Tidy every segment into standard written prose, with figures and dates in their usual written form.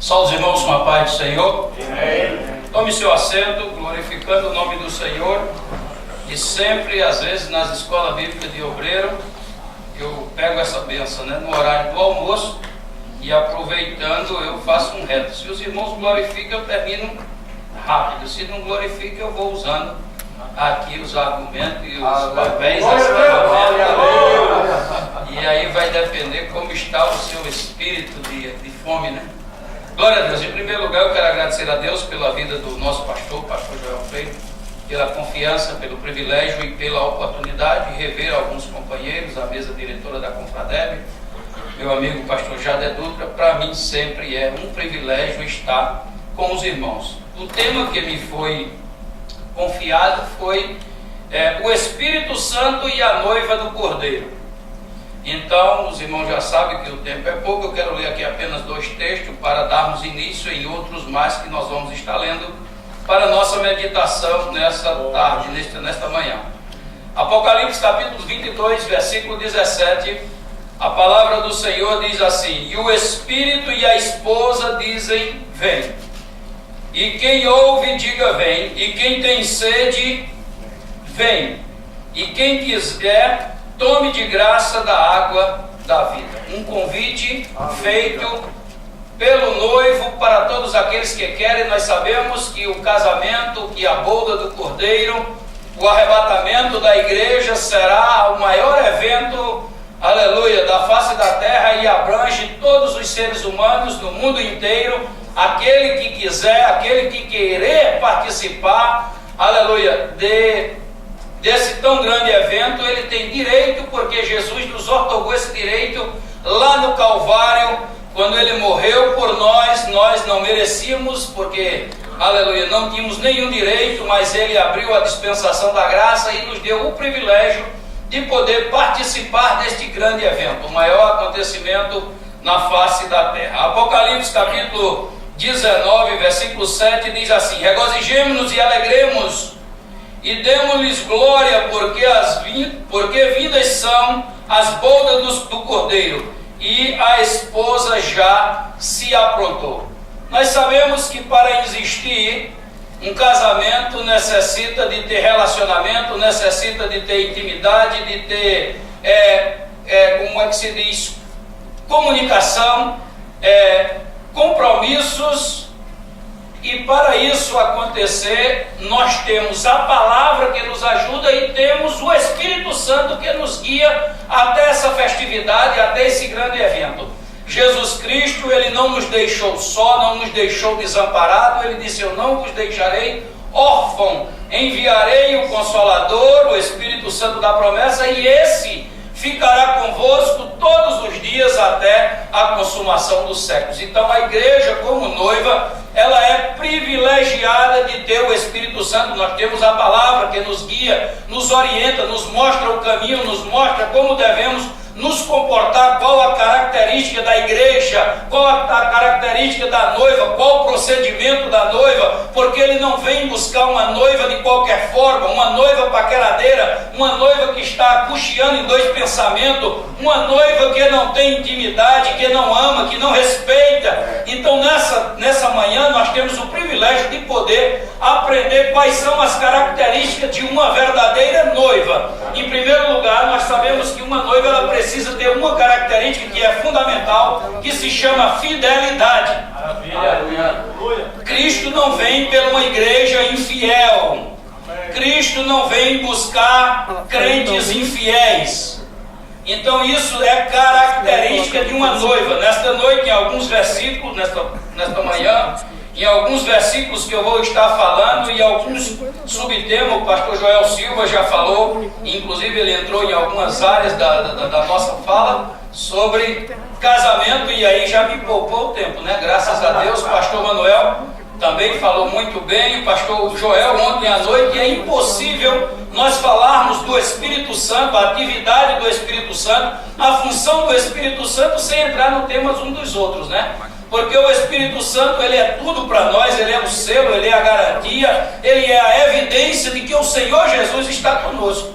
Só os irmãos com a paz do Senhor. Amém. Tome seu assento, glorificando o nome do Senhor. E sempre, às vezes, nas escolas bíblicas de obreiro, eu pego essa bênção, né, no horário do almoço, e aproveitando eu faço um reto. Se os irmãos glorificam, eu termino rápido. Se não glorifica, eu vou usando aqui os argumentos e os papéis, as ferramentas. E aí vai depender como está o seu espírito de fome, né? Glória a Deus. Em primeiro lugar, eu quero agradecer a Deus pela vida do nosso pastor Joel Freire, pela confiança, pelo privilégio e pela oportunidade de rever alguns companheiros, a mesa diretora da Confradeb, meu amigo pastor Jader Dutra. Para mim sempre é um privilégio estar com os irmãos. O tema que me foi confiado foi o Espírito Santo e a noiva do Cordeiro. Então, os irmãos já sabem que o tempo é pouco. Eu quero ler aqui apenas 2 textos para darmos início em outros mais que nós vamos estar lendo para a nossa meditação nessa tarde, nesta manhã. Apocalipse capítulo 22, versículo 17, a palavra do Senhor diz assim: e o Espírito e a esposa dizem, vem. E quem ouve, diga, vem. E quem tem sede, vem. E quem quiser, tome de graça da água da vida. Um convite feito pelo noivo para todos aqueles que querem. Nós sabemos que o casamento, que a boda do Cordeiro, o arrebatamento da igreja será o maior evento, aleluia, da face da terra, e abrange todos os seres humanos no mundo inteiro. Aquele que quiser, aquele que querer participar, aleluia, desse tão grande evento, ele tem direito, porque Jesus nos otorgou esse direito lá no Calvário, quando ele morreu por nós. Nós não merecíamos, porque, aleluia, não tínhamos nenhum direito, mas ele abriu a dispensação da graça e nos deu o privilégio de poder participar deste grande evento, o maior acontecimento na face da terra. Apocalipse capítulo 19, versículo 7 diz assim: regozijemo-nos e alegremos e demos-lhes glória, porque vindas são as bodas do Cordeiro, e a esposa já se aprontou. Nós sabemos que para existir um casamento necessita de ter relacionamento, necessita de ter intimidade, de ter, como é que se diz, comunicação, compromissos. E para isso acontecer, nós temos a palavra que nos ajuda e temos o Espírito Santo que nos guia até essa festividade, até esse grande evento. Jesus Cristo, ele não nos deixou só, não nos deixou desamparado. Ele disse: eu não vos deixarei órfão, enviarei o Consolador, o Espírito Santo da promessa, e esse ficará convosco todos os dias até a consumação dos séculos. Então a igreja, como noiva, ela é privilegiada de ter o Espírito Santo. Nós temos a palavra que nos guia, nos orienta, nos mostra o caminho, nos mostra como devemos nos comportar, qual a característica da igreja, qual a característica da noiva, qual o procedimento da noiva, porque ele não vem buscar uma noiva de qualquer forma, uma noiva paqueradeira, uma noiva que está cocheando em 2 pensamentos, uma noiva que não tem intimidade, que não ama, que não respeita. Então nessa manhã nós temos o privilégio de poder aprender quais são as características de uma verdadeira noiva. Em primeiro lugar, nós sabemos que uma noiva, ela precisa ter uma característica que é fundamental, que se chama fidelidade. Cristo não vem pela uma igreja infiel. Cristo não vem buscar crentes infiéis. Então isso é característica de uma noiva. Nesta noite, em alguns versículos, nesta manhã, em alguns versículos que eu vou estar falando, e alguns subtemas, o pastor Joel Silva já falou, inclusive ele entrou em algumas áreas da nossa fala sobre casamento, e aí já me poupou o tempo, né? Graças a Deus. O pastor Manuel também falou muito bem, o pastor Joel ontem à noite. E é impossível nós falarmos do Espírito Santo, a atividade do Espírito Santo, a função do Espírito Santo, sem entrar no temas uns dos outros, né? Porque o Espírito Santo, ele é tudo para nós, ele é o selo, ele é a garantia, ele é a evidência de que o Senhor Jesus está conosco.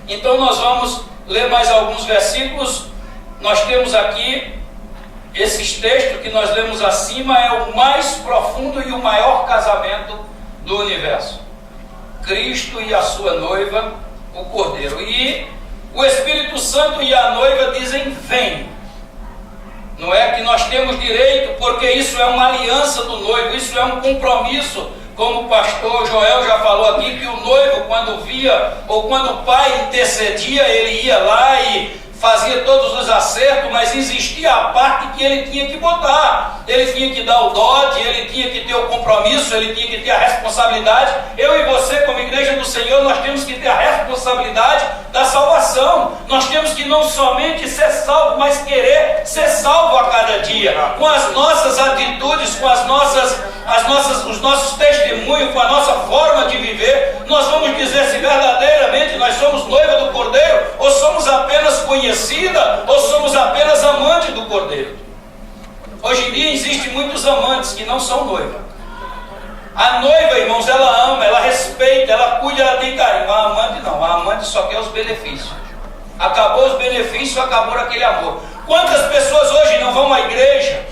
Então nós vamos ler mais alguns versículos. Nós temos aqui Esses textos que nós lemos acima é o mais profundo e o maior casamento do universo. Cristo e a sua noiva, o Cordeiro. E o Espírito Santo e a noiva dizem: vem. Não é que nós temos direito, porque isso é uma aliança do noivo, isso é um compromisso. Como o pastor Joel já falou aqui, que o noivo, quando via, ou quando o pai intercedia, ele ia lá e fazia todos os acertos, mas existia a parte que ele tinha que botar. Ele tinha que dar o dote, ele tinha que ter o compromisso, ele tinha que ter a responsabilidade. Eu e você, como igreja do Senhor, nós temos que ter a responsabilidade da salvação. Nós temos que não somente ser salvo, mas querer ser salvo a cada dia. Com as nossas atitudes, com os nossos testemunhos, com a nossa forma de viver, nós vamos dizer se verdadeiramente nós somos noiva do Cordeiro, ou somos apenas conhecida, ou somos apenas amante do Cordeiro. Hoje em dia existem muitos amantes que não são noiva. A noiva, irmãos, ela ama, ela respeita, ela cuida, ela tem carinho. A amante não, a amante só quer os benefícios. Acabou os benefícios, acabou aquele amor. Quantas pessoas hoje não vão à igreja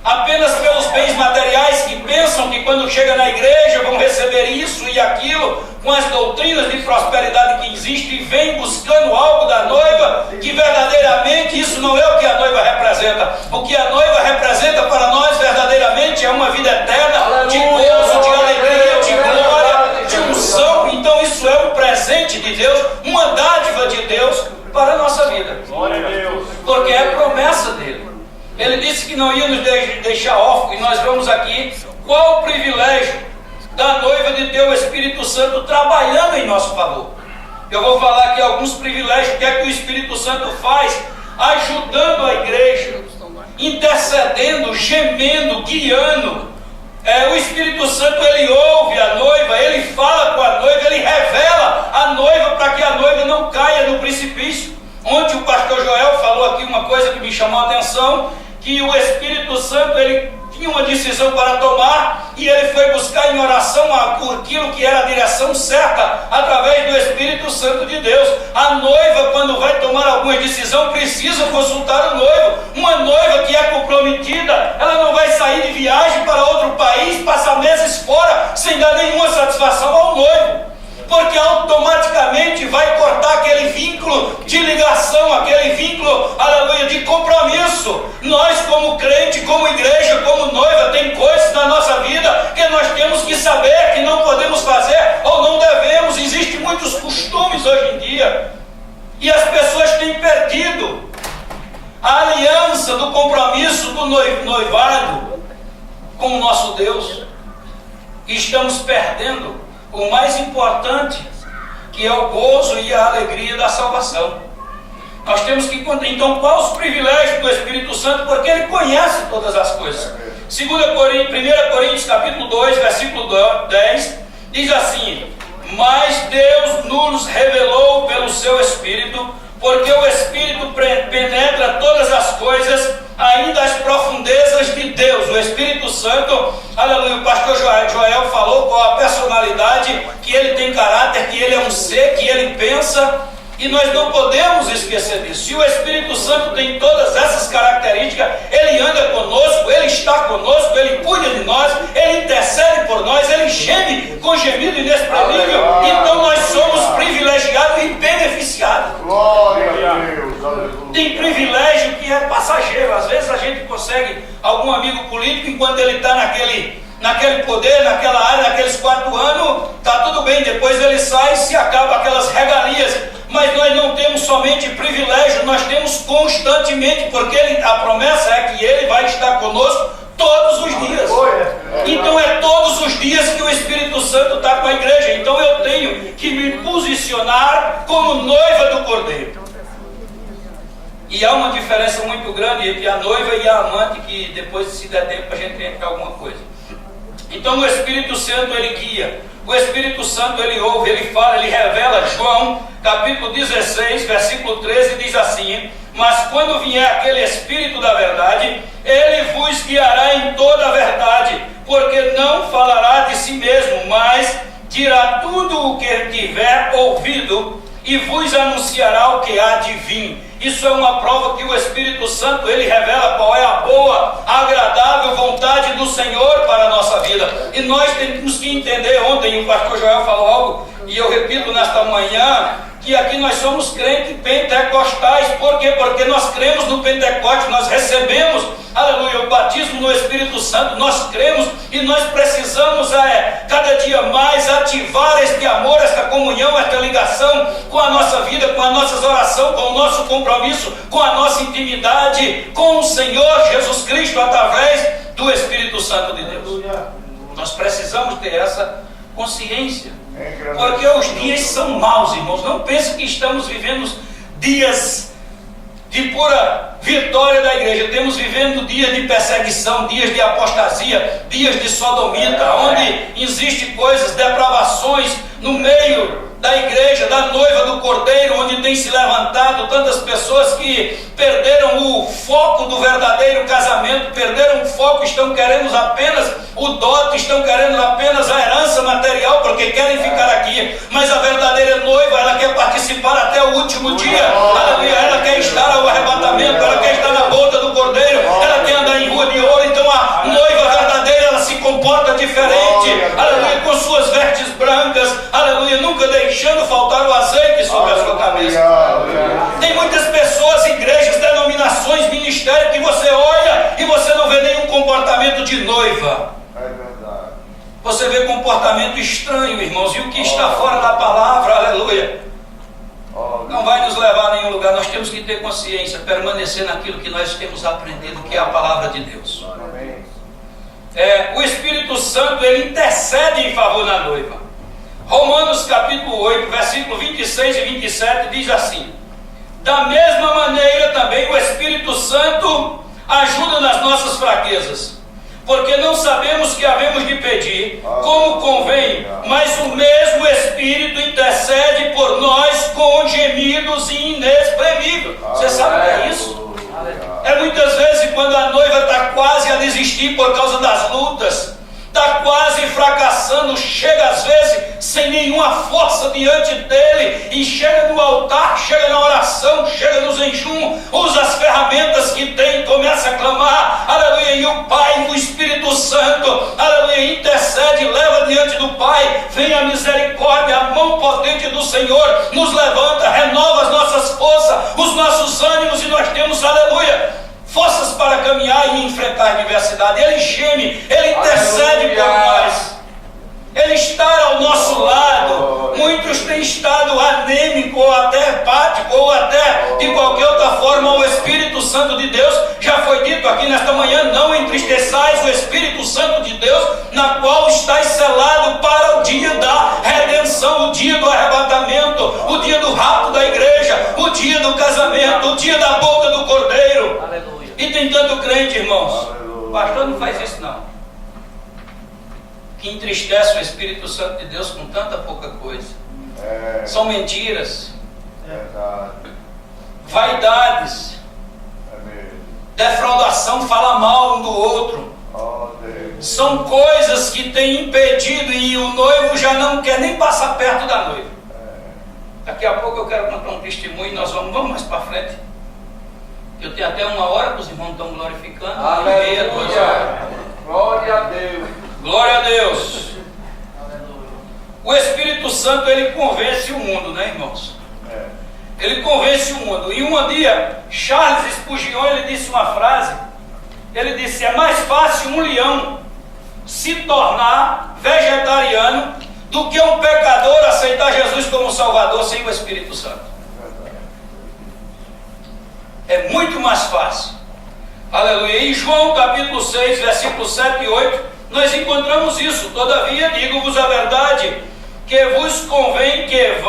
apenas pelos bens materiais, que pensam que quando chega na igreja vão receber isso e aquilo, com as doutrinas de prosperidade que existem, e vem buscando algo da noiva, que verdadeiramente isso não é o que a noiva representa. O que a noiva representa para nós verdadeiramente é uma vida eterna, de gozo, de alegria, de glória, de unção. Então isso é um presente de Deus, uma dádiva de Deus para a nossa vida. Glória a Deus. Porque é promessa dele. Ele disse que não ia nos deixar órfãos, e nós vamos aqui. Qual o privilégio da noiva de ter o Espírito Santo trabalhando em nosso favor? Eu vou falar aqui alguns privilégios, o que é que o Espírito Santo faz, ajudando a igreja, intercedendo, gemendo, guiando. O Espírito Santo, ele ouve a noiva, ele fala com a noiva, ele revela a noiva para que a noiva não caia no precipício. Ontem o pastor Joel falou aqui uma coisa que me chamou a atenção, que o Espírito Santo, ele tinha uma decisão para tomar, e ele foi buscar em oração aquilo que era a direção certa, através do Espírito Santo de Deus. A noiva, quando vai tomar alguma decisão, precisa consultar o noivo. Uma noiva que é comprometida, ela não vai sair de viagem para outro país, passar meses fora, sem dar nenhuma satisfação ao noivo, porque automaticamente vai cortar aquele vínculo de ligação, aquele vínculo, aleluia, de compromisso. Nós, como crente, como igreja, como noiva, tem coisas na nossa vida que nós temos que saber que não podemos fazer ou não devemos. Existem muitos costumes hoje em dia, e as pessoas têm perdido a aliança do compromisso do noivado com o nosso Deus. E estamos perdendo o mais importante, que é o gozo e a alegria da salvação. Nós temos que encontrar, então, quais os privilégios do Espírito Santo, porque ele conhece todas as coisas. 1 Coríntios capítulo 2, versículo 10, diz assim: mas Deus nos revelou pelo seu Espírito, porque o Espírito penetra todas as coisas, ainda as profundezas de Deus. O Espírito Santo, aleluia, o pastor Joel falou qual a personalidade, que ele tem caráter, que ele é um ser, que ele pensa, e nós não podemos esquecer disso. Se o Espírito Santo tem todas essas características, ele anda conosco, ele está conosco, ele cuida de nós, ele intercede por nós, ele geme com gemido inexprimível. Então nós somos privilegiados e beneficiados. Glória a Deus. Tem privilégio que é passageiro. Às vezes a gente consegue algum amigo político, enquanto ele está naquele poder, naquela área, naqueles 4 anos, está tudo bem, depois ele sai e se acaba aquelas regalias. Mas nós não temos somente privilégio, nós temos constantemente, porque a promessa é que ele vai estar conosco todos os dias. Então é todos os dias que o Espírito Santo está com a igreja. Então eu tenho que me posicionar como noiva do Cordeiro. E há uma diferença muito grande entre a noiva e a amante, que depois, se der tempo, a gente entra em alguma coisa. Então o Espírito Santo, ele guia. O Espírito Santo, ele ouve, ele fala, ele revela. João capítulo 16, versículo 13 diz assim: mas quando vier aquele Espírito da verdade, ele vos guiará em toda a verdade, porque não falará de si mesmo, mas dirá tudo o que tiver ouvido, e vos anunciará o que há de vir. Isso é uma prova que o Espírito Santo, ele revela qual é a boa, agradável vontade do Senhor para a nossa vida. E nós temos que entender, ontem o pastor Joel falou algo, e eu repito nesta manhã, que aqui nós somos crentes pentecostais. Por quê? Porque nós cremos no Pentecoste, nós recebemos, aleluia, o batismo no Espírito Santo, nós cremos e nós precisamos cada dia mais ativar este amor, esta comunhão, esta ligação com a nossa vida, com a nossa oração, com o nosso compromisso, com a nossa intimidade com o Senhor Jesus Cristo através do Espírito Santo de Deus. Nós precisamos ter essa consciência, porque os dias são maus, irmãos. Não pense que estamos vivendo dias de pura vitória da igreja. Temos vivendo dias de perseguição, dias de apostasia, dias de sodomita, onde existem coisas, depravações no meio da igreja, da noiva do Cordeiro, onde tem se levantado tantas pessoas que perderam o foco do verdadeiro casamento, perderam o foco, estão querendo apenas o dote, estão querendo apenas a herança material, porque querem ficar aqui, mas a verdadeira noiva, ela quer participar até o último dia, aleluia, ela quer estar ao arrebatamento, ela quer estar na boca do Cordeiro, ela quer andar em rua de ouro. Então a noiva verdadeira, ela se comporta diferente, aleluia, com suas vestes brancas, aleluia, nunca deixando faltar o azeite sobre a sua cabeça. Tem muitas pessoas, igrejas, denominações, ministérios, que você olha e você não vê nenhum comportamento de noiva. Você vê comportamento estranho, irmãos, e o que está fora da palavra, aleluia, não vai nos levar a nenhum lugar. Nós temos que ter consciência, permanecer naquilo que nós temos aprendido, que é a palavra de Deus. O Espírito Santo, ele intercede em favor da noiva. Romanos capítulo 8, versículo 26 e 27 diz assim: da mesma maneira também o Espírito Santo ajuda nas nossas fraquezas, porque não sabemos o que havemos de pedir como convém, mas o mesmo Espírito intercede por nós com gemidos inexprimíveis. Você sabe o que é isso? É muitas vezes quando a noiva está quase a desistir por causa das lutas, está quase fracassando, chega às vezes sem nenhuma força diante dele, e chega no altar, chega na oração, chega no jejum, usa as ferramentas que tem, começa a clamar, aleluia, e o Pai, o Espírito Santo, aleluia, intercede, leva diante do Pai, vem a misericórdia, a mão potente do Senhor nos levanta, renova as nossas forças, os nossos ânimos, e nós temos, aleluia, forças para caminhar e enfrentar a adversidade. Ele geme, ele intercede por nós, ele está ao nosso lado. Muitos têm estado anêmico, ou até apático, ou até de qualquer outra forma. O Espírito Santo de Deus, já foi dito aqui nesta manhã, não entristeçais o Espírito Santo de Deus, na qual estáis selado para o dia da redenção, o dia do arrebatamento, o dia do rapto da igreja, o dia do casamento, o dia da boca do Cordeiro. Aleluia. E tem tanto crente, irmãos, o pastor não faz isso não, que entristece o Espírito Santo de Deus com tanta pouca coisa. São mentiras, vaidades, defraudação, fala mal um do outro. São coisas que têm impedido, e o noivo já não quer nem passar perto da noiva. Daqui a pouco eu quero contar um testemunho, nós vamos mais para frente. Eu tenho até 1 hora que os irmãos estão glorificando. Aleluia. Glória a Deus. Glória a Deus. O Espírito Santo, ele convence o mundo, né, irmãos? Ele convence o mundo. E um dia, Charles Spurgeon, ele disse uma frase. Ele disse: é mais fácil um leão se tornar vegetariano do que um pecador aceitar Jesus como Salvador sem o Espírito Santo. É muito mais fácil. Aleluia. Em João capítulo 6, versículos 7 e 8, nós encontramos isso. Todavia digo-vos a verdade, que vos convém que eu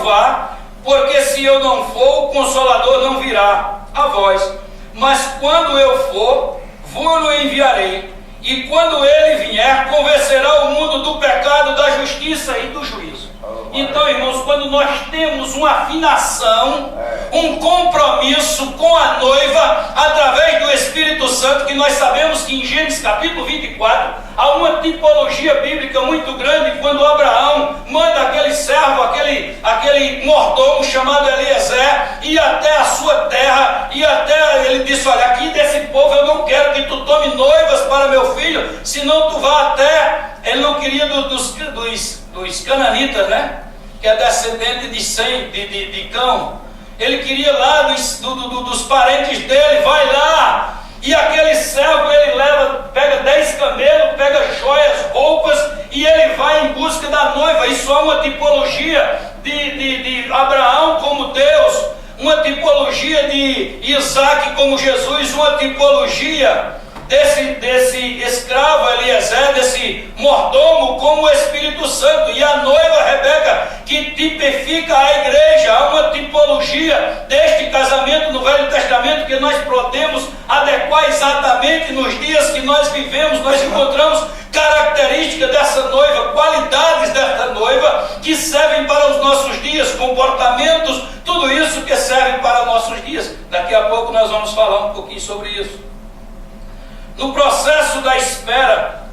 vá, porque se eu não for, o Consolador não virá a vós. Mas quando eu for, vos-lo enviarei. E quando ele vier, convencerá o mundo do pecado, da justiça e do juízo. Então, irmãos, quando nós temos uma afinação, um compromisso com a noiva, através do Espírito Santo, que nós sabemos que em Gênesis capítulo 24, há uma tipologia bíblica muito grande, quando Abraão manda aquele servo, aquele mordomo chamado Eliezer, ir até a sua terra, e até ele disse: olha, aqui desse povo eu não quero que tu tome noivas para meu filho, senão tu vá até... Ele não queria dos cananitas, né? Que é descendente de Sem, de Cão. Ele queria lá dos parentes dele. Vai lá. E aquele servo, ele pega 10 camelos, pega joias, roupas, e ele vai em busca da noiva. Isso é uma tipologia de Abraão como Deus, uma tipologia de Isaac como Jesus, uma tipologia desse escravo Eliezer, desse mordomo como o Espírito Santo. E a noiva Rebeca, que tipifica a igreja. Há uma tipologia deste casamento no Velho Testamento que nós podemos adequar exatamente nos dias que nós vivemos. Nós encontramos características dessa noiva, qualidades desta noiva que servem para os nossos dias, comportamentos, tudo isso que serve para nossos dias. Daqui a pouco nós vamos falar um pouquinho sobre isso. No processo da espera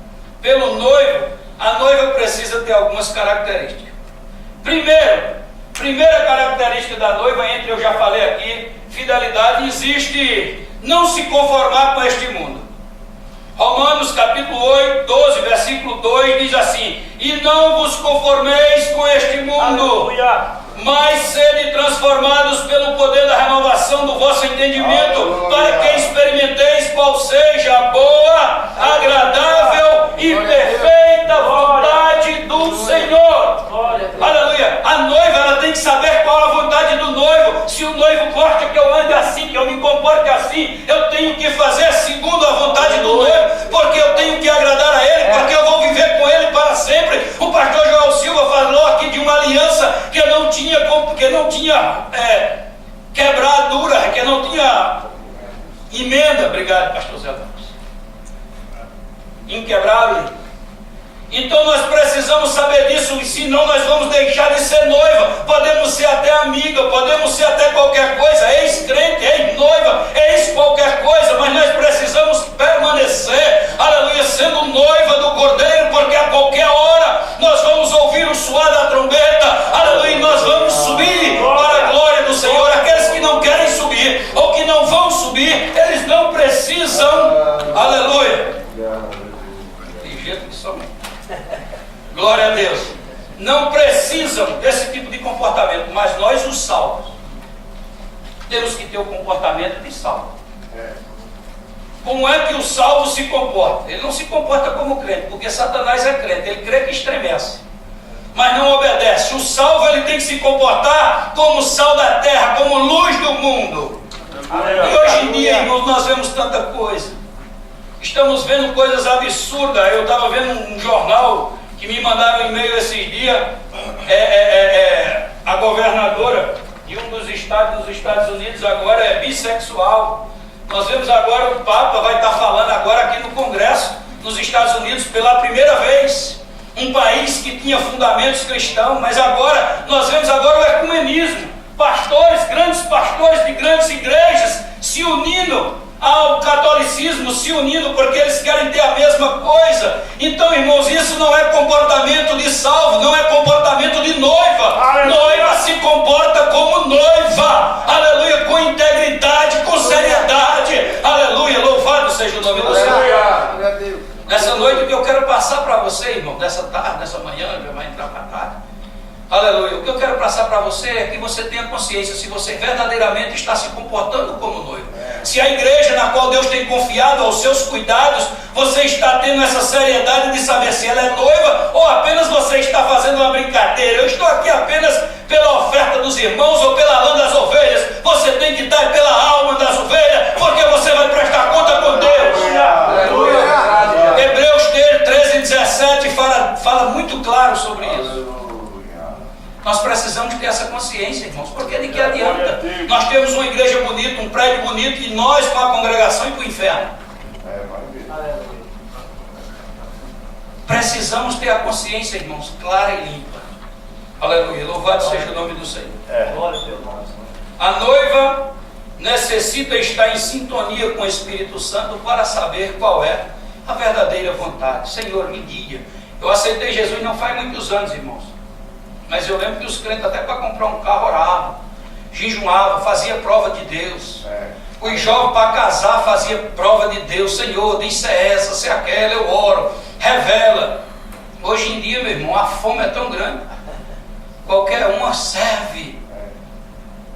pelo noivo, a noiva precisa ter algumas características. Primeira característica da noiva, eu já falei aqui, fidelidade. Existe não se conformar com este mundo. Romanos capítulo 12, versículo 2 diz assim: e não vos conformeis com este mundo, mas sede transformados pelo poder da renovação do vosso entendimento, para que experimenteis qual seja a boa, agradável e perfeita vontade do Senhor. Aleluia! A noiva, ela tem que saber qual a vontade do noivo. Se o noivo gosta que eu ande assim, que eu me comporte assim, eu tenho que fazer segundo a vontade do noivo, porque eu tenho que agradar a ele, porque eu vou viver com ele para sempre. O pastor Joel Silva falou aqui de uma aliança que não tinha quebradura, que não tinha emenda. Obrigado, pastor Zé Lopes. Inquebrável. Então nós precisamos saber disso, senão nós vamos deixar de ser noiva. Podemos ser até amiga, podemos ser até qualquer coisa, ex-crente, ex-noiva, ex-qualquer coisa, mas nós precisamos permanecer, aleluia, sendo noiva do Cordeiro, porque a qualquer hora nós vamos ouvir o soar da trombeta, aleluia, e nós vamos subir para a glória do Senhor. Aqueles que não querem subir, ou que não vão subir, eles não precisam, aleluia. Tem jeito que somente. Glória a Deus. Não precisam desse tipo de comportamento, mas nós, os salvos, temos que ter o comportamento de salvo. Como é que o salvo se comporta? Ele não se comporta como crente, porque Satanás é crente, ele crê que estremece, mas não obedece. O salvo, ele tem que se comportar como sal da terra, como luz do mundo. E hoje em dia, irmãos, nós vemos tanta coisa. Estamos vendo coisas absurdas. Eu estava vendo um jornal que me mandaram um e-mail esses dias. A governadora de um dos estados dos Estados Unidos agora é bissexual. Nós vemos agora o Papa vai estar falando agora aqui no Congresso, nos Estados Unidos, pela primeira vez. Um país que tinha fundamentos cristãos, mas agora nós vemos agora o ecumenismo. Pastores, grandes pastores de grandes igrejas se unindo ao catolicismo, se unindo porque eles querem ter a mesma coisa. Então, irmãos, isso não é comportamento de salvo, não é comportamento de noiva. Aleluia. Noiva se comporta como noiva, aleluia, com integridade, com seriedade, aleluia, louvado seja o nome do Senhor. Nessa noite, o que eu quero passar para você, irmão, nessa tarde, nessa manhã, já vai entrar para tarde, aleluia, o que eu quero passar para você é que você tenha consciência se você verdadeiramente está se comportando como noivo. Se a igreja na qual Deus tem confiado aos seus cuidados, você está tendo essa seriedade de saber se ela é noiva ou apenas você está fazendo uma brincadeira. Eu estou aqui apenas pela oferta dos irmãos ou pela lã das ovelhas. Você tem que dar pela alma das ovelhas, porque você vai prestar conta com Deus. Aleluia. Hebreus 13:17 fala muito claro sobre isso. Nós precisamos ter essa consciência, irmãos, porque de que adianta? Nós temos uma igreja bonita, um prédio bonito, e nós com a congregação e para o inferno. Precisamos ter a consciência, irmãos, clara e limpa. Aleluia, louvado seja o nome do Senhor. Glória a Deus. A noiva necessita estar em sintonia com o Espírito Santo para saber qual é a verdadeira vontade. Senhor, me guia. Eu aceitei Jesus não faz muitos anos, irmãos, mas eu lembro que os crentes até para comprar um carro oravam, jejuavam, fazia prova de Deus. Os jovens para casar fazia prova de Deus. Senhor, diz se é essa, se é aquela, eu oro, revela. Hoje em dia, meu irmão, a fome é tão grande, qualquer uma serve,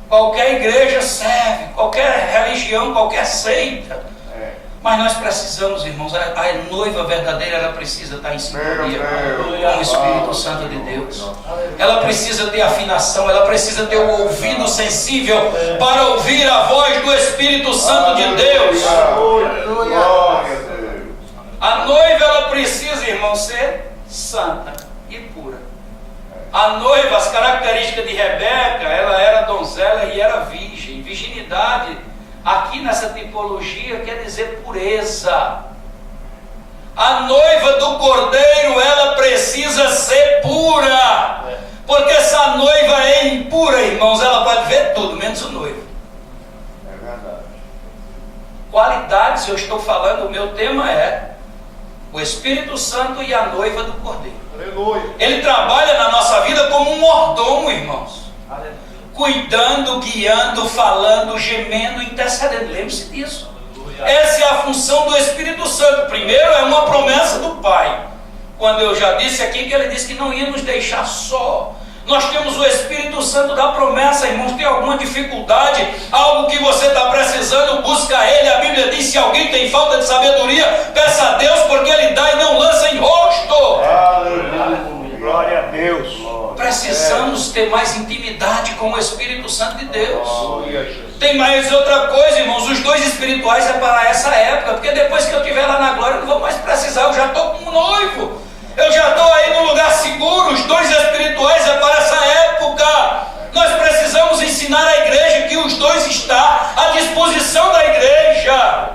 qualquer igreja serve, qualquer religião, qualquer seita. Mas nós precisamos, irmãos, a noiva verdadeira, ela precisa estar em sintonia com o Espírito Santo de Deus. Ela precisa ter afinação, ela precisa ter o ouvido sensível para ouvir a voz do Espírito Santo de Deus. A noiva, ela precisa, irmão, ser santa e pura. A noiva, as características de Rebeca, ela era donzela e era virgem. Virginidade, aqui nessa tipologia, quer dizer pureza. A noiva do Cordeiro, ela precisa ser pura. Porque se a noiva é impura, irmãos, ela pode ver tudo, menos o noivo. É verdade. Qualidades, eu estou falando, o meu tema é o Espírito Santo e a noiva do Cordeiro. Aleluia. Ele trabalha na nossa vida como um mordomo, irmãos. Cuidando, guiando, falando, gemendo, intercedendo. Lembre-se disso. Essa é a função do Espírito Santo. Primeiro, é uma promessa do Pai. Quando eu já disse aqui que ele disse que não ia nos deixar só. Nós temos o Espírito Santo da promessa, irmãos. Tem alguma dificuldade, algo que você está precisando, busca Ele. A Bíblia diz: se alguém tem falta de sabedoria, peça a Deus, porque Ele dá e não lança em rosto. Aleluia. Glória a Deus. Precisamos ter mais intimidade com o Espírito Santo de Deus. Glória. Tem mais outra coisa, irmãos. Os dons espirituais é para essa época, porque depois que eu estiver lá na glória, eu não vou mais precisar. Eu já estou como noivo. Eu já estou aí no lugar seguro. Os dons espirituais é para essa época. Nós precisamos ensinar a igreja que os dons estão à disposição da igreja.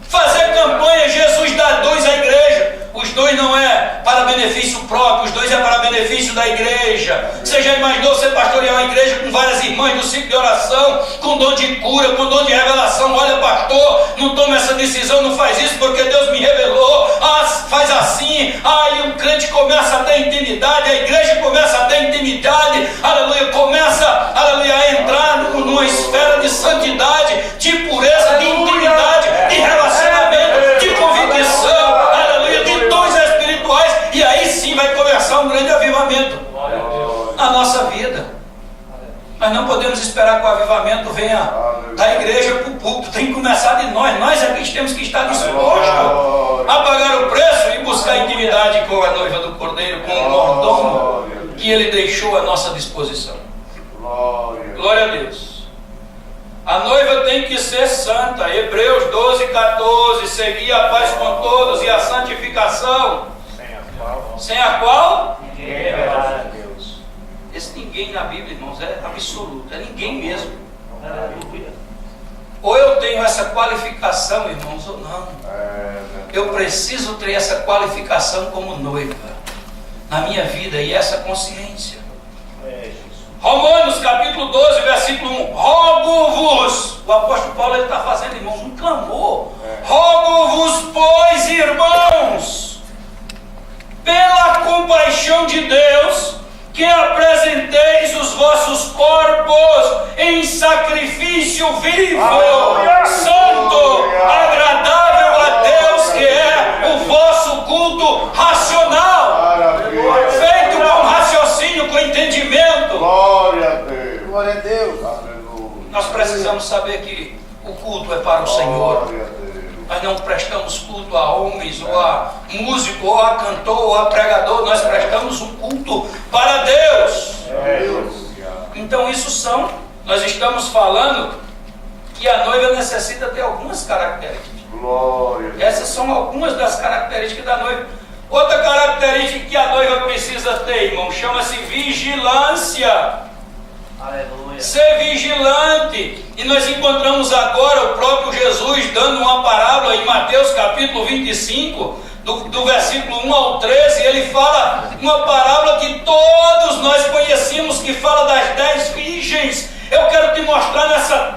Fazer campanha, Jesus dá dons à igreja. Os dons não é para benefício próprio, os dons é para benefício da igreja. Você já imaginou você pastorear uma igreja com várias irmãs do ciclo de oração, com dom de cura, com dom de revelação? Olha, pastor, não toma essa decisão, não faz isso porque Deus me revelou. Ah, faz assim. Aí um crente começa a ter intimidade, a igreja começa a ter intimidade, aleluia, começa, aleluia, a entrar numa esfera de santidade, de pureza, de intimidade, de relacionamento, de convicção, aleluia, de dons espirituais, e aí sim vai começar um grande avivamento na nossa vida. Nós não podemos esperar que o avivamento venha da igreja para o púlpito, tem que começar de nós é que temos que estar dispostos a pagar o preço e buscar intimidade com a noiva do Cordeiro, com o mordomo que Ele deixou à nossa disposição. Glória a Deus. A noiva tem que ser santa. Hebreus 12:14. Seguir a paz com todos e a santificação, sem a qual Ninguém verá a Deus. Esse ninguém na Bíblia, irmãos, é absoluto. É ninguém mesmo. Ou eu tenho essa qualificação, irmãos, ou não. Eu preciso ter essa qualificação como noiva na minha vida e essa consciência. Romanos capítulo 12, versículo 1. Rogo-vos. O apóstolo Paulo está fazendo, irmãos, um clamor. Rogo-vos, pois, irmãos, pela compaixão de Deus, que apresenteis os vossos corpos em sacrifício vivo, santo, agradável a Deus, que é o vosso culto racional, feito com raciocínio, com entendimento. Glória a Deus. Glória a Deus. Aleluia. Nós precisamos saber que o culto é para o Senhor. Glória a Deus. Nós não prestamos culto a homens, ou a músico, ou a cantor, ou a pregador. Nós prestamos um culto para Deus. Então nós estamos falando que a noiva necessita ter algumas características. Glória. Essas são algumas das características da noiva. Outra característica que a noiva precisa ter, irmão, chama-se vigilância. Aleluia. Ser vigilante. E nós encontramos agora o próprio Jesus dando uma parábola em Mateus capítulo 25, do versículo 1 ao 13, ele fala uma parábola que todos nós conhecemos, que fala das 10 virgens. Eu quero te mostrar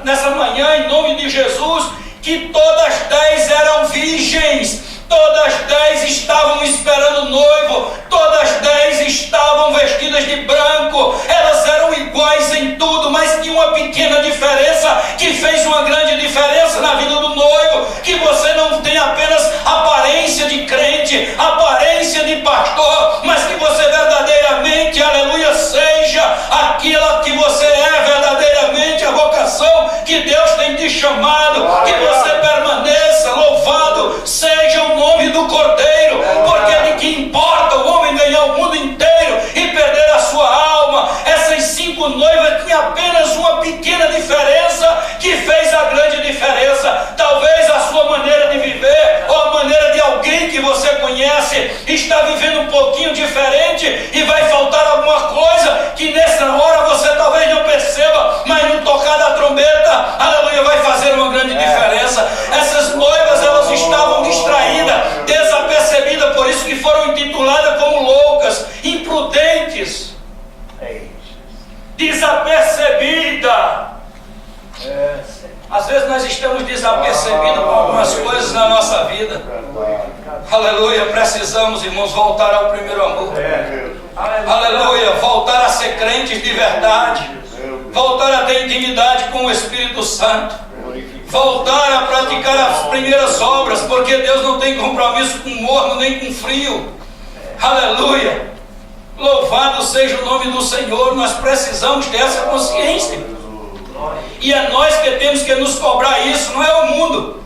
nessa manhã, em nome de Jesus, que todas as 10 eram virgens. Todas as 10 estavam esperando o noivo, todas as 10 estavam vestidas de branco, elas eram iguais em tudo, mas tinha uma pequena diferença que fez uma grande diferença na vida do noivo, que você não tem apenas aparência de crente, aparência de pastor, mas que você verdadeiramente, aleluia, seja aquilo que você é verdadeiramente, a vocação que Deus tem te chamado, que você permaneça, louvado seja o nome do Cordeiro, porque é de que importa o homem ganhar o mundo inteiro e perder a sua alma. Essas 5 noivas tinham apenas uma pequena diferença que fez a grande diferença. Talvez a sua maneira de viver ou a maneira de alguém que você conhece está vivendo um pouquinho diferente e vai faltar alguma coisa que nessa hora você talvez não perceba, mas no tocar da trombeta, aleluia, vai fazer uma grande diferença. Essas noivas, elas estavam distraídas, desapercebidas, por isso que foram intituladas como loucas, imprudentes, desapercebida. Às vezes nós estamos desapercebidos com algumas coisas na nossa vida. Aleluia, precisamos, irmãos, voltar ao primeiro amor. Aleluia, voltar a ser crentes de verdade, voltar a ter intimidade com o Espírito Santo, voltar a praticar as primeiras obras, porque Deus não tem compromisso com morno nem com frio. Aleluia, louvado seja o nome do Senhor. Nós precisamos ter essa consciência, e é nós que temos que nos cobrar isso, não é o mundo,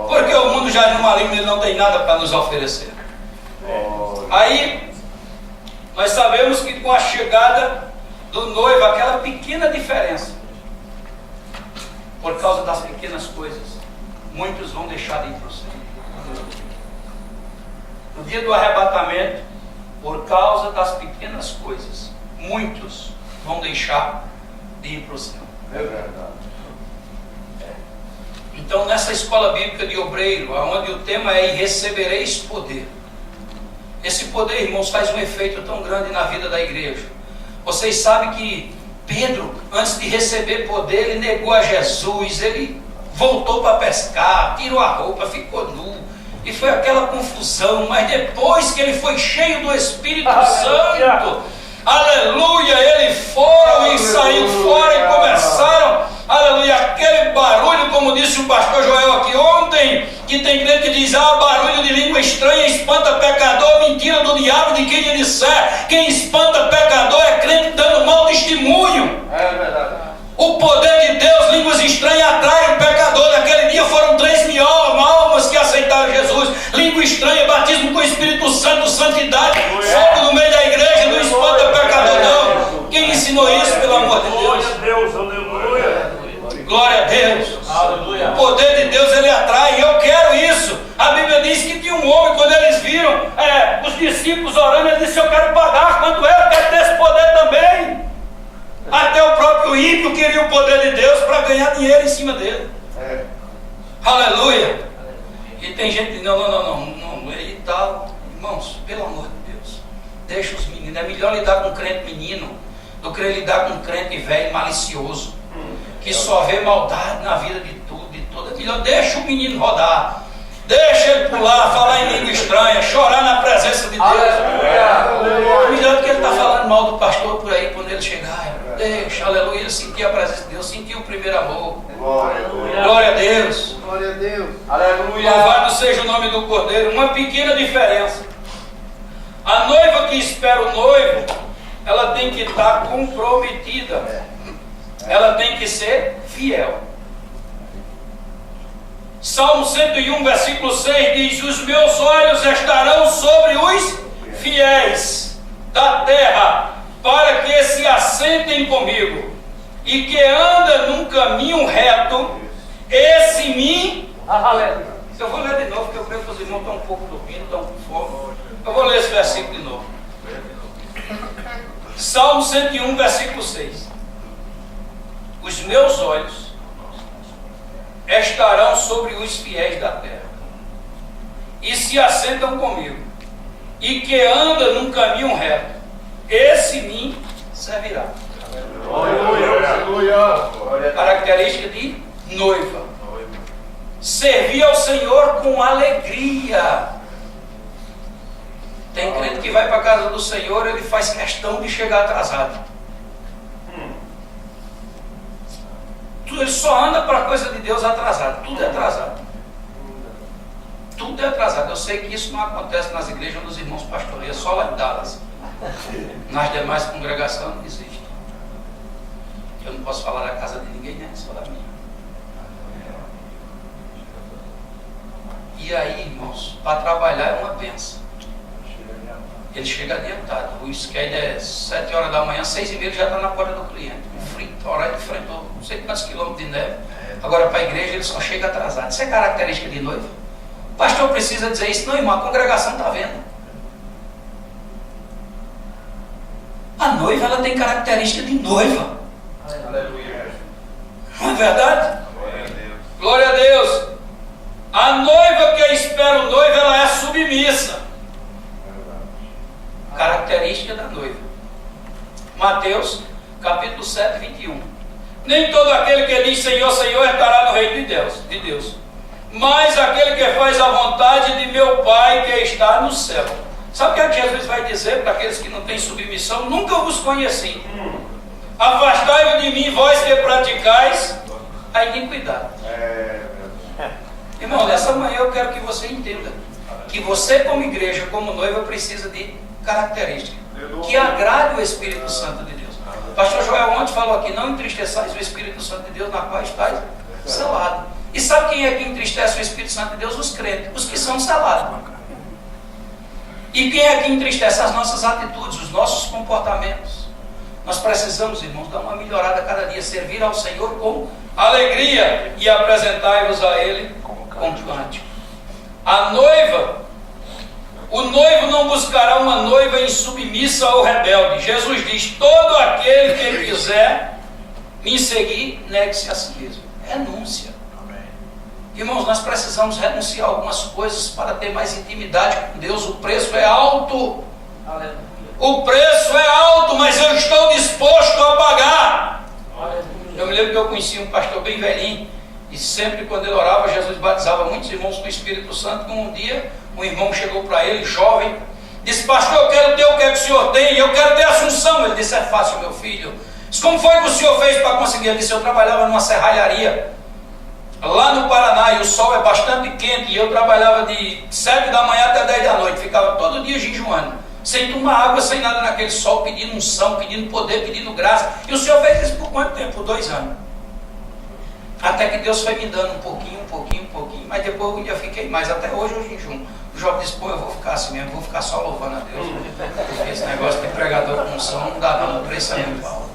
porque o mundo já é no maligno, ele não tem nada para nos oferecer. Aí nós sabemos que com a chegada do noivo, aquela pequena diferença, por causa das pequenas coisas, muitos vão deixar de ir para o céu. No dia do arrebatamento, por causa das pequenas coisas, muitos vão deixar de ir para o céu. É verdade. Então, nessa escola bíblica de obreiro, onde o tema é: e recebereis poder. Esse poder, irmãos, faz um efeito tão grande na vida da igreja. Vocês sabem que Pedro, antes de receber poder, ele negou a Jesus, ele voltou para pescar, tirou a roupa, ficou nu, e foi aquela confusão. Mas depois que ele foi cheio do Espírito Santo, aleluia, eles foram e saíram fora e começaram, aleluia, aquele barulho, como disse o pastor Joel aqui ontem, que tem crente que diz: barulho de língua estranha espanta pecador. Mentira do diabo, de quem lhe disser. Quem espanta pecador é crente dando mau testemunho. É verdade. O poder de Deus, línguas estranhas, atrai o pecador. Naquele dia foram 3.000 almas que aceitaram Jesus. Língua estranha, batismo com o Espírito Santo, santidade, fogo no meio da igreja, não espanta pecador não. Quem ensinou isso, pelo amor de Deus? Glória a Deus. Aleluia. O poder de Deus, ele atrai, e eu quero isso. A Bíblia diz que tinha um homem, quando eles viram os discípulos orando, ele disse: eu quero pagar, quanto eu quero ter esse poder também. Até o próprio ímpio queria o poder de Deus para ganhar dinheiro em cima dele. Aleluia. E tem gente que diz: não, e tal. Irmãos, pelo amor de Deus, deixa os meninos. É melhor lidar com um crente menino do que lidar com um crente velho malicioso, que só vê maldade na vida de tudo e toda. É melhor deixa o menino rodar, deixa ele pular, falar em língua estranha, chorar na presença de Deus. É melhor do que ele está falando mal do pastor por aí quando ele chegar. Deixa, aleluia, sentir a presença de Deus, sentir o primeiro amor. Glória a Deus. Glória a Deus. Aleluia. Louvado seja o nome do Cordeiro. Uma pequena diferença: a noiva que espera o noivo, ela tem que estar comprometida, ela tem que ser fiel. Salmo 101, versículo 6 diz: os meus olhos estarão sobre os fiéis da terra, para que se assentem comigo, e que anda num caminho reto, esse me... Eu vou ler de novo, porque eu creio que os irmãos estão um pouco dormindo, estão com fome. Eu vou ler esse versículo de novo. Salmo 101, versículo 6. Os meus olhos estarão sobre os fiéis da terra, e se assentam comigo, e que anda num caminho reto, esse me servirá. Aleluia. Característica de noiva. Servir ao Senhor com alegria. Tem crente que vai para a casa do Senhor, ele faz questão de chegar atrasado. Ele só anda para a coisa de Deus atrasado. Tudo é atrasado. Tudo é atrasado. Eu sei que isso não acontece nas igrejas dos irmãos pastoreiam, só lá em Dallas. Nas demais congregações não existe. Eu não posso falar da casa de ninguém, né? Só da minha. E aí, irmãos, para trabalhar é uma bênção. Ele chega adiantado. O schedule é 7 horas da manhã, 6h30 ele já está na porta do cliente. Um frio, horário enfrentou não sei quantos quilômetros de neve. Agora para a igreja ele só chega atrasado. Isso é característica de noiva. O pastor precisa dizer isso. Não, irmão, a congregação está vendo. A noiva, ela tem característica de noiva. Aleluia. Não é verdade? Glória a Deus. A noiva que espera o noivo, ela é submissa. Característica da noiva. Mateus, capítulo 7, 21. Nem todo aquele que diz Senhor, Senhor, estará no reino de Deus. Mas aquele que faz a vontade de meu Pai que está no céu. Sabe o que é que Jesus vai dizer para aqueles que não têm submissão? Nunca vos conheci. Afastai-vos de mim, vós que praticais a iniquidade. Irmão, nessa manhã eu quero que você entenda que você como igreja, como noiva, precisa de características que agrade o Espírito Santo de Deus. O pastor Joel ontem falou aqui, não entristeçais o Espírito Santo de Deus na qual estáis selado. E sabe quem é que entristece o Espírito Santo de Deus? Os crentes, os que são selados. E quem é que entristece? As nossas atitudes, os nossos comportamentos. Nós precisamos, irmãos, dar uma melhorada cada dia, servir ao Senhor com alegria e apresentai-vos a Ele com cântico. A noiva, o noivo não buscará uma noiva insubmissa ou rebelde. Jesus diz, todo aquele que quiser me seguir, negue-se a si mesmo. Renúncia. Irmãos, nós precisamos renunciar a algumas coisas para ter mais intimidade com Deus. O preço é alto. Aleluia. O preço é alto, mas eu estou disposto a pagar. Aleluia. Eu me lembro que eu conheci um pastor bem velhinho, e sempre quando ele orava, Jesus batizava muitos irmãos com o Espírito Santo. E um dia, um irmão chegou para ele, jovem, disse, pastor, eu quero ter o que é que o senhor tem, eu quero ter assunção. Ele disse, é fácil, meu filho. Disse, como foi que o senhor fez para conseguir? Ele disse, eu trabalhava numa serralharia lá no Paraná, e o sol é bastante quente, e eu trabalhava de 7 da manhã até 10 da noite, ficava todo dia jejuando, sem tomar água, sem nada naquele sol, pedindo unção, pedindo poder, pedindo graça. E o senhor fez isso por quanto tempo? Por 2 anos. Até que Deus foi me dando um pouquinho, mas depois eu fiquei mais. Até hoje eu jejum. O jovem disse, pô, eu vou ficar assim mesmo, vou ficar só louvando a Deus, porque esse negócio de pregador com unção não dá não, o preço é muito alto.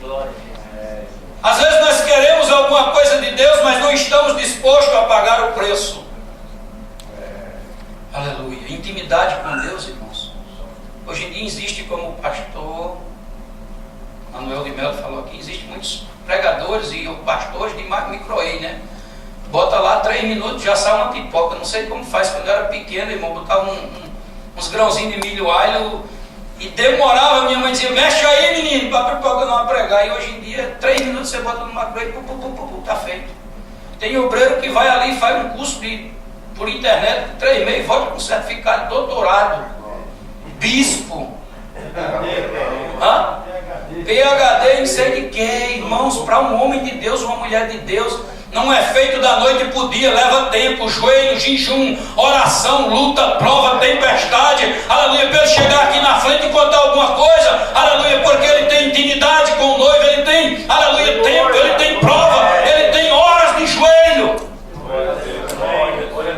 Glória a Deus. Às vezes nós queremos alguma coisa de Deus, mas não estamos dispostos a pagar o preço. Aleluia. Intimidade com Deus, irmãos. Hoje em dia existe, como o pastor Manuel de Melo falou aqui, existe muitos pregadores e pastores de micro-ei, né? Bota lá 3 minutos, já sai uma pipoca. Não sei como faz. Quando eu era pequeno, irmão, botava uns grãozinhos de milho alho e demorava. Minha mãe dizia, mexe aí, menino, para a pipoca não pregar. E hoje em dia, 3 minutos você bota no micro-ei, tá feito. Tem obreiro que vai ali e faz um curso por internet, 3 meses, volta com certificado de doutorado, bispo, PhD em sei de quê, irmãos. Para um homem de Deus, uma mulher de Deus, não é feito da noite para o dia, leva tempo, joelho, jejum, oração, luta, prova, tempestade, aleluia, para ele chegar aqui na frente e contar alguma coisa, aleluia, porque ele tem intimidade com o noivo, ele tem, aleluia, tempo, ele tem prova, ele tem horas de joelho.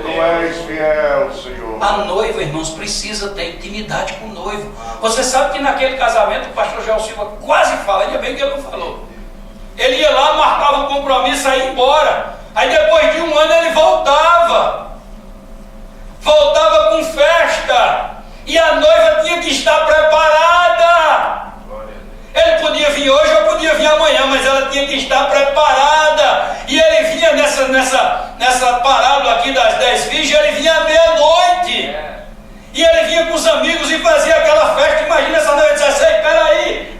Tu és fiel, Senhor. A noiva, irmãos, precisa ter intimidade com o noivo. Você sabe que naquele casamento o pastor Joel Silva quase fala, ainda bem que ele não falou. Ele ia lá, marcava o compromisso, e ia embora. Aí depois de 1 ano ele voltava com festa, e a noiva tinha que estar preparada. Ele podia vir hoje ou podia vir amanhã, mas ela tinha que estar preparada. E ele vinha vinha nessa parábola aqui das 10 virgens, ele vinha à meia-noite. E ele vinha com os amigos e fazia aquela festa. Imagina essa noite, disse assim: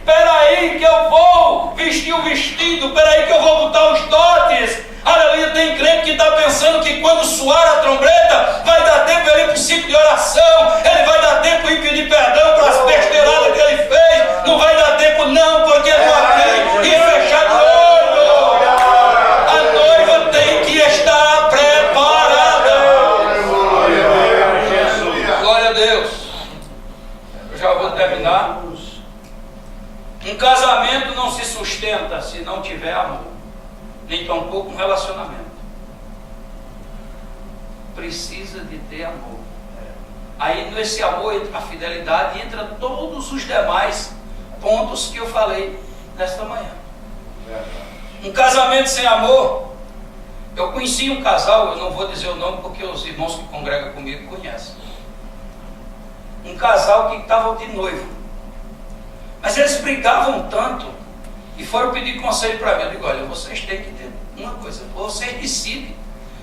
peraí, que eu vou vestir o vestido, peraí que eu vou botar os dotes. Aleluia. Tem crente que está pensando que quando soar a trombeta, vai dar tempo ele ir para o ciclo de oração, ele vai dar tempo de pedir perdão para as besteiradas que ele fez. Não vai dar tempo não, porque não abrir e fechar o olho. A noiva tem que estar preparada. Glória a Deus. Eu já vou terminar. Um casamento não se sustenta se não tiver amor, nem tampouco um relacionamento. Precisa de ter amor. Aí nesse amor, a fidelidade, entra todos os demais pontos que eu falei nesta manhã. Um casamento sem amor. Eu conheci um casal, eu não vou dizer o nome porque os irmãos que congregam comigo conhecem. Um casal que estava de noivo. Mas eles brigavam tanto e foram pedir conselho para mim. Eu digo: olha, vocês têm que ter uma coisa, vocês decidem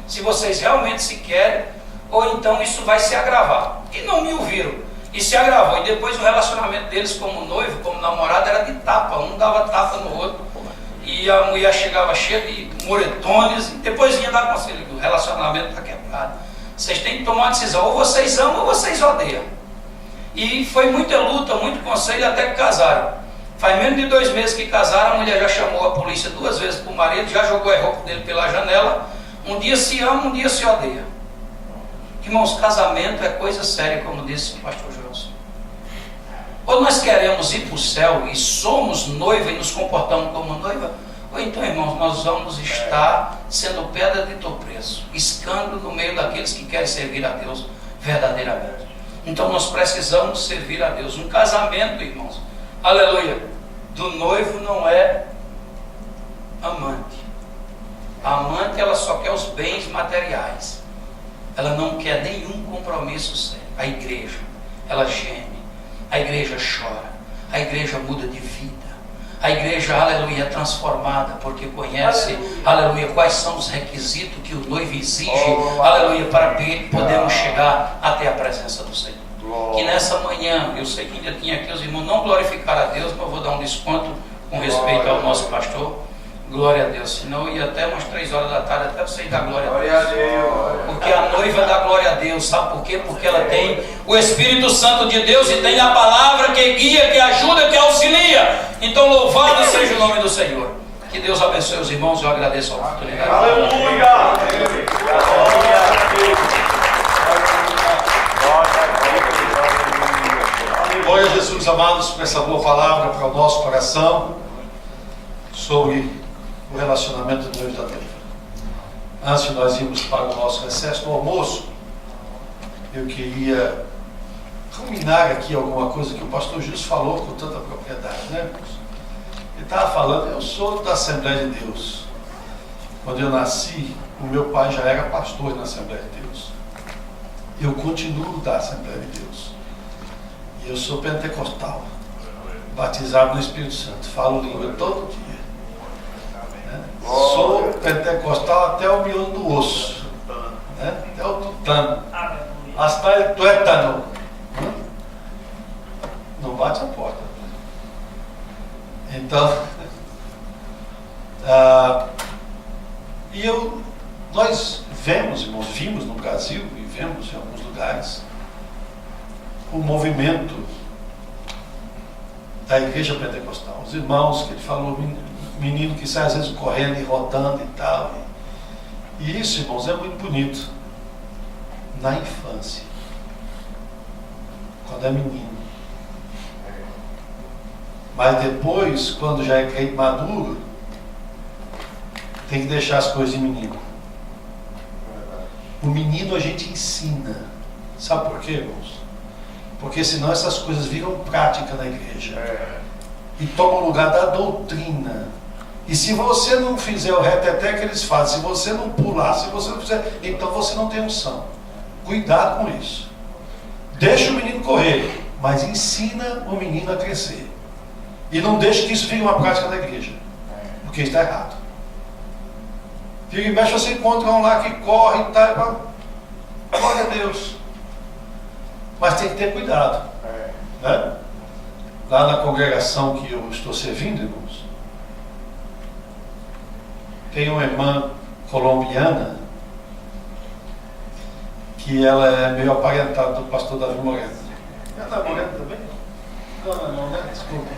se vocês realmente se querem, ou então isso vai se agravar. E não me ouviram, e se agravou. E depois o relacionamento deles como noivo, como namorado, era de tapa. Um dava tapa no outro, e a mulher chegava cheia de moretones, e depois vinha dar conselho: o relacionamento está quebrado, vocês têm que tomar uma decisão, ou vocês amam ou vocês odeiam. E foi muita luta, muito conselho, até que casaram. Faz menos de 2 meses que casaram, a mulher já chamou a polícia 2 vezes para o marido, já jogou a roupa dele pela janela. Um dia se ama, um dia se odeia. Irmãos, casamento é coisa séria, como disse o pastor Joelson. Ou nós queremos ir para o céu e somos noiva e nos comportamos como noiva, ou então, irmãos, nós vamos estar sendo pedra de tropeço, escândalo no meio daqueles que querem servir a Deus verdadeiramente. Então nós precisamos servir a Deus. Um casamento, irmãos, aleluia, do noivo não é amante. A amante, ela só quer os bens materiais. Ela não quer nenhum compromisso sério. A igreja, ela geme. A igreja chora. A igreja muda de vida. A igreja, aleluia, é transformada porque conhece, aleluia, quais são os requisitos que o noivo exige, aleluia, para podermos chegar até a presença do Senhor. Que nessa manhã, eu sei que ainda tinha aqui os irmãos não glorificaram a Deus, mas eu vou dar um desconto com respeito ao nosso pastor. Glória a Deus, senão eu ia até umas 3 horas da tarde, até vocês dar glória a Deus. Porque a noiva dá glória a Deus, sabe por quê? Porque ela tem o Espírito Santo de Deus e tem a palavra que guia, que ajuda, que auxilia. Então louvado seja o nome do Senhor. Que Deus abençoe os irmãos, eu agradeço a oportunidade. Aleluia! Glória a Jesus, amados, por essa boa palavra para o nosso coração sobre o relacionamento do noivo da noiva. Antes de nós irmos para o nosso recesso do almoço, eu queria culminar aqui alguma coisa que o pastor Gilson falou com tanta propriedade, né, irmãos? Ele estava falando: eu sou da Assembleia de Deus. Quando eu nasci, o meu pai já era pastor na Assembleia de Deus. Eu continuo da Assembleia de Deus. E eu sou pentecostal, batizado no Espírito Santo, falo língua todo dia. Sou pentecostal até o miolo do osso, né? Até o tutano, hasta o tuétano. Não bate a porta. Então, nós vemos, irmãos, vimos no Brasil e vemos em alguns lugares o movimento da igreja pentecostal. Os irmãos que ele falou, menino que sai às vezes correndo e rodando e tal. E isso, irmãos, é muito bonito na infância, quando é menino. Mas depois, quando já é crente maduro, tem que deixar as coisas de menino. O menino a gente ensina. Sabe por quê, irmãos? Porque senão essas coisas viram prática na igreja e tomam o lugar da doutrina. E se você não fizer o reteté que eles fazem, se você não pular, se você não fizer, então você não tem unção. Cuidado com isso. Deixa o menino correr, mas ensina o menino a crescer. E não deixe que isso vire uma prática da igreja, porque está errado. Vira e mexe, você encontra um lá que corre e tal. Glória a Deus. Mas tem que ter cuidado. Né? Lá na congregação que eu estou servindo, irmãos, tem uma irmã colombiana que ela é meio aparentada do pastor Davi Moreno. Ela é morena também? Não, né? Desculpa.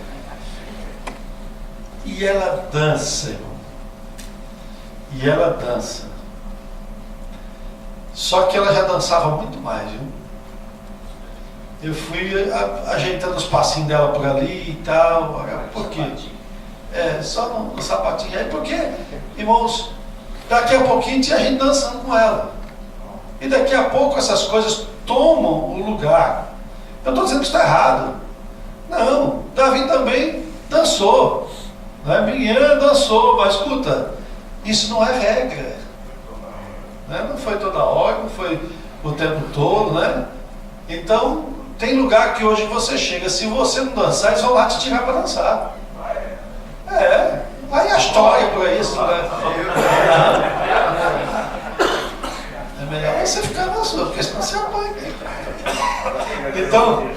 E ela dança, irmão. E ela dança. Só que ela já dançava muito mais, viu? Eu fui ajeitando os passinhos dela por ali e tal. Por quê? Só no sapatinho. Aí por quê? Irmãos, daqui a pouquinho tinha gente dançando com ela. E daqui a pouco essas coisas tomam o lugar. Eu estou dizendo que está errado. Não, Davi também dançou. Né? Miriam dançou, mas escuta, isso não é regra. Né? Não foi toda hora, não foi o tempo todo, né? Então, tem lugar que hoje você chega, se você não dançar, eles vão lá te tirar para dançar. Aí a história por isso, né? É melhor você ficar na sua, porque senão você apanha. Então,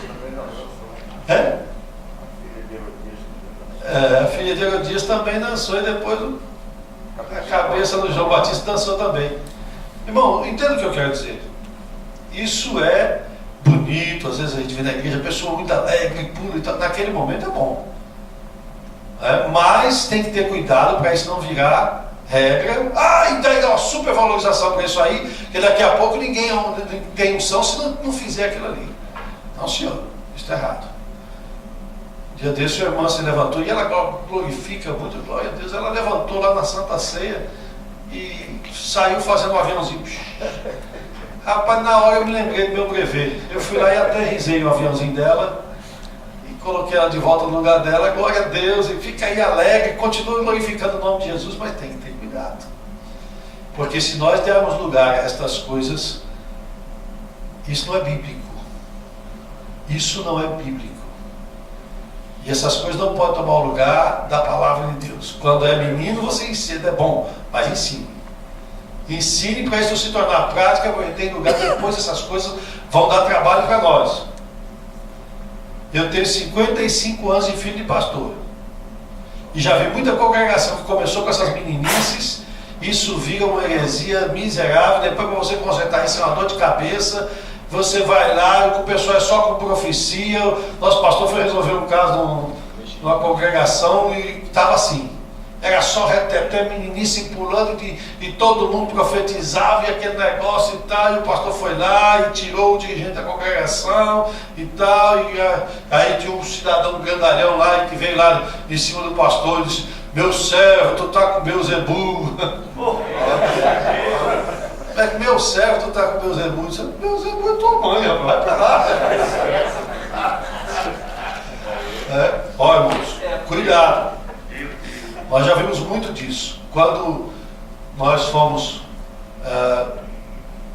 a filha de Herodias também dançou e depois a cabeça do João Batista dançou também. Irmão, entenda o que eu quero dizer. Isso é bonito, às vezes a gente vê na igreja a pessoa muito alegre, pula e tal. Naquele momento é bom. Mas tem que ter cuidado para isso não virar regra. E daí dá uma super valorização para isso aí, que daqui a pouco ninguém tem unção se não fizer aquilo ali. Não, senhor, isso está errado. Dia desse, sua irmã se levantou e ela glorifica muito, glória a Deus. Ela levantou lá na Santa Ceia e saiu fazendo um aviãozinho. Rapaz, na hora eu me lembrei do meu brevet. Eu fui lá e aterrisei o aviãozinho dela e coloquei ela de volta no lugar dela. Glória a Deus, e fica aí alegre, continua glorificando o nome de Jesus, mas tem que ter cuidado. Porque se nós dermos lugar a estas coisas, isso não é bíblico. Isso não é bíblico. E essas coisas não podem tomar o lugar da palavra de Deus. Quando é menino, você ensina, é bom, mas ensine. Ensine para isso se tornar prática, porque tem lugar que depois essas coisas vão dar trabalho para nós. Eu tenho 55 anos de filho de pastor. E já vi muita congregação que começou com essas meninices. Isso vira uma heresia miserável. Depois, para você consertar isso, é uma dor de cabeça. Você vai lá, o pessoal é só com profecia. Nosso pastor foi resolver um caso numa congregação e estava assim. Era só reteté, meninice pulando e todo mundo profetizava e aquele negócio e tal. E o pastor foi lá e tirou o dirigente da congregação e tal. E aí tinha um cidadão grandalhão lá que veio lá em cima do pastor e disse: meu servo, tu tá com Beuzebu. Meu servo, tu tá com Beuzebu. Beuzebu é tua mãe, rapaz, vai pra lá. Olha, irmãos, cuidado. Nós já vimos muito disso. Quando nós fomos,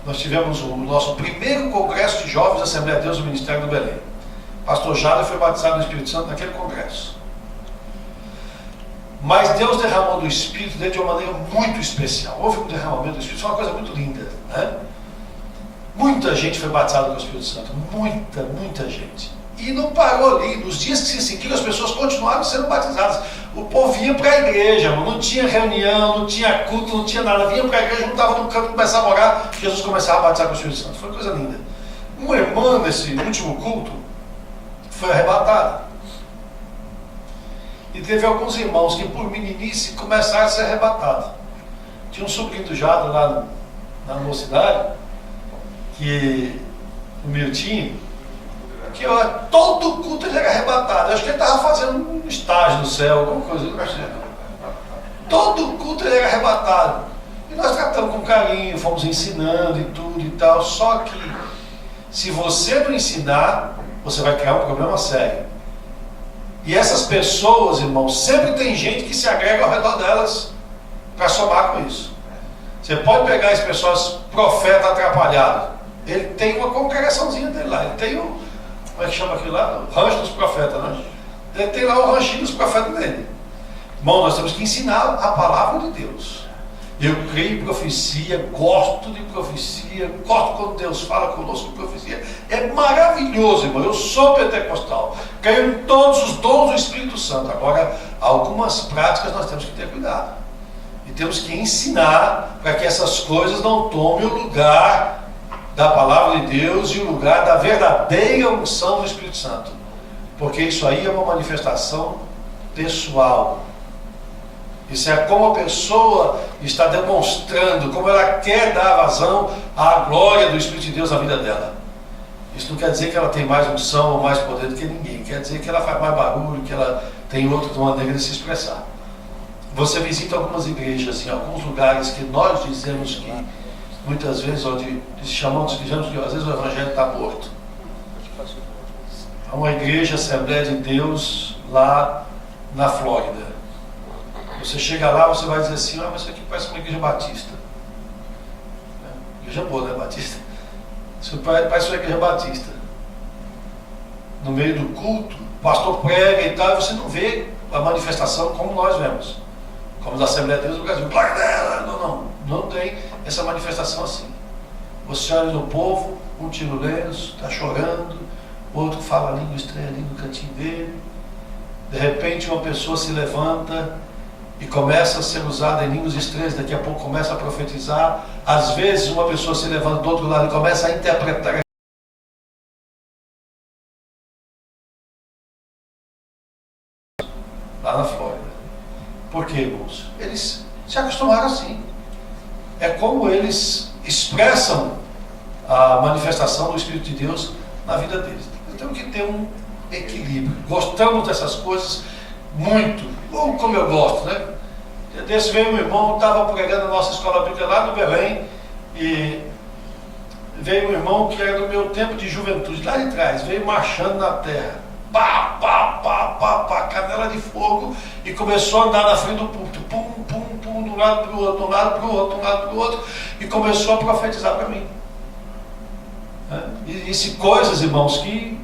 nós tivemos o nosso primeiro congresso de jovens da Assembleia de Deus do Ministério do Belém. Pastor Jader foi batizado no Espírito Santo naquele congresso. Mas Deus derramou do Espírito dele de uma maneira muito especial. Houve um derramamento do Espírito, foi uma coisa muito linda, né? Muita gente foi batizada no Espírito Santo, muita gente. E não parou ali. Nos dias que se seguiram, as pessoas continuaram sendo batizadas. O povo ia para a igreja, não tinha reunião, não tinha culto, não tinha nada. Vinha para a igreja, juntava no canto, começava a orar. Jesus começava a batizar com o Espírito Santo. Foi uma coisa linda. Uma irmã nesse último culto foi arrebatada. E teve alguns irmãos que por meninice começaram a ser arrebatados. Tinha um sobrinho do Jado lá na mocidade, que o Miltinho, que todo culto ele era arrebatado. Eu acho que ele estava fazendo um estágio no céu, alguma coisa, não sei. Todo culto ele era arrebatado. E nós tratamos com carinho, fomos ensinando e tudo e tal. Só que, se você não ensinar, você vai criar um problema sério. E essas pessoas, irmãos, sempre tem gente que se agrega ao redor delas para somar com isso. Você pode pegar as pessoas, profeta atrapalhado. Ele tem uma congregaçãozinha dele lá. Ele tem o, como é que chama aquilo lá? O rancho dos profetas, né? Ele tem lá o ranchinho dos profetas dele. Irmão, nós temos que ensinar a palavra de Deus. Eu creio em profecia, gosto de profecia, gosto quando Deus fala conosco em profecia. É maravilhoso, irmão. Eu sou pentecostal. Creio em todos os dons do Espírito Santo. Agora, algumas práticas nós temos que ter cuidado. E temos que ensinar para que essas coisas não tomem o lugar da palavra de Deus e o lugar da verdadeira unção do Espírito Santo. Porque isso aí é uma manifestação pessoal. Isso é como a pessoa está demonstrando, como ela quer dar vazão à glória do Espírito de Deus na vida dela. Isso não quer dizer que ela tem mais unção ou mais poder do que ninguém. Quer dizer que ela faz mais barulho, que ela tem outra maneira de se expressar. Você visita algumas igrejas, em alguns lugares que nós dizemos que, muitas vezes, onde dizemos que às vezes o Evangelho está morto. Há uma igreja, Assembleia de Deus, lá na Flórida. Você chega lá, você vai dizer assim, mas isso aqui parece uma igreja batista. Igreja boa, né, batista? Isso parece uma igreja batista. No meio do culto, o pastor prega e tal, e você não vê a manifestação como nós vemos. Como da Assembleia de Deus no Brasil. Não tem essa manifestação assim. Você olha no povo, um tira o lenço, está chorando, outro fala a língua estranha ali no cantinho dele. De repente uma pessoa se levanta e começa a ser usada em línguas estranhas, daqui a pouco começa a profetizar. Às vezes uma pessoa se levanta do outro lado e começa a interpretar lá na Flórida. Por quê, irmãos? Eles se acostumaram assim. É como eles expressam a manifestação do Espírito de Deus na vida deles. Nós temos que ter um equilíbrio. Gostamos dessas coisas muito, ou como eu gosto, né? Desse veio um irmão, estava pregando na nossa escola bíblica lá no Belém, e veio um irmão que era do meu tempo de juventude, lá de trás, veio marchando na terra, pá, pá, pá, pá, pá, canela de fogo, e começou a andar na frente do púlpito, pum, pum, pum, de um lado para o outro, de um lado para o outro, de um lado para o outro, e começou a profetizar para mim. E coisas, irmãos, que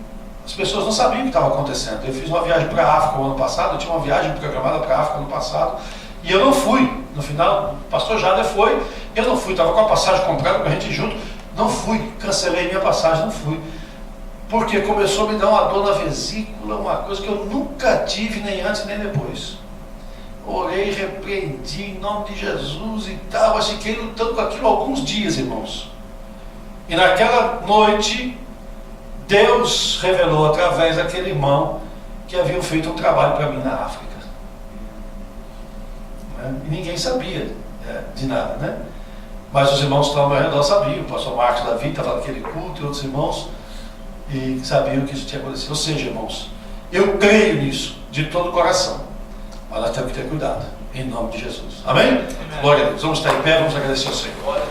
as pessoas não sabiam o que estava acontecendo. Eu fiz uma viagem para a África no ano passado, eu tinha uma viagem programada para a África no ano passado, e eu não fui. No final, o pastor Jader foi, eu não fui, estava com a passagem comprada com a gente junto, não fui, cancelei minha passagem, não fui. Porque começou a me dar uma dor na vesícula, uma coisa que eu nunca tive, nem antes nem depois. Orei, repreendi em nome de Jesus e tal, mas fiquei lutando com aquilo alguns dias, irmãos. E naquela noite, Deus revelou através daquele irmão que haviam feito um trabalho para mim na África. E ninguém sabia de nada, né? Mas os irmãos que estavam ao meu redor sabiam. O pastor Marcos Davi estava naquele culto e outros irmãos, e sabiam que isso tinha acontecido. Ou seja, irmãos, eu creio nisso de todo o coração, mas nós temos que ter cuidado, em nome de Jesus. Amém? Glória a Deus. Vamos estar em pé, vamos agradecer ao Senhor.